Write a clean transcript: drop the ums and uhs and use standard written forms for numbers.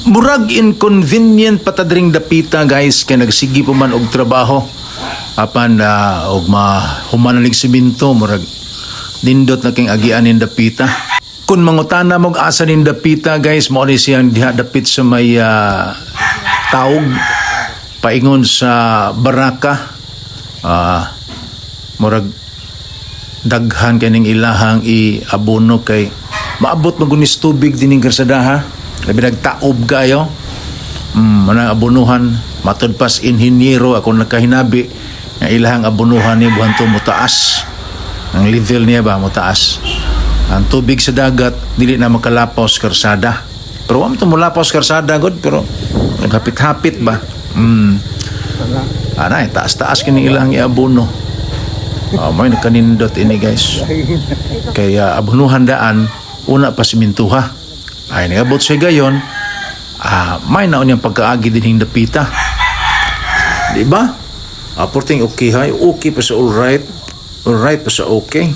Murag inconvenient patadring dapita guys kay nagsigi pa man og trabaho apan og mahuman ning siminto murag nindot na king agian ning dapita. Kung mangutana mong asa ning dapita guys, mao ni siyang diha dapit sa may Tawog paingon sa Baracca. Murag daghan kaning ilahang iabono kay maabot magunis tubig dining karsadaha. Labi nagtaob kayo. Manang abonuhan matud pas inhinyero ako nakahinabi nga ilahang abonuhan ni buhanto mo taas. Ang level niya ba mo taas. Ang tubig sa dagat dili na makalapaw sa karsada. Pero wa mo mulapaw sa karsada god pero naghapit-hapit ba. Anay taas-taas kini ilang iabono. May nakanindot ini guys. Kaya abonuhan daan una pa simintuha. Ay nagabot siya gayon. May naon yung pagkaagi din yung dapita. Diba? Porting okay hay. Okay pa sa alright. Alright pa sa okay.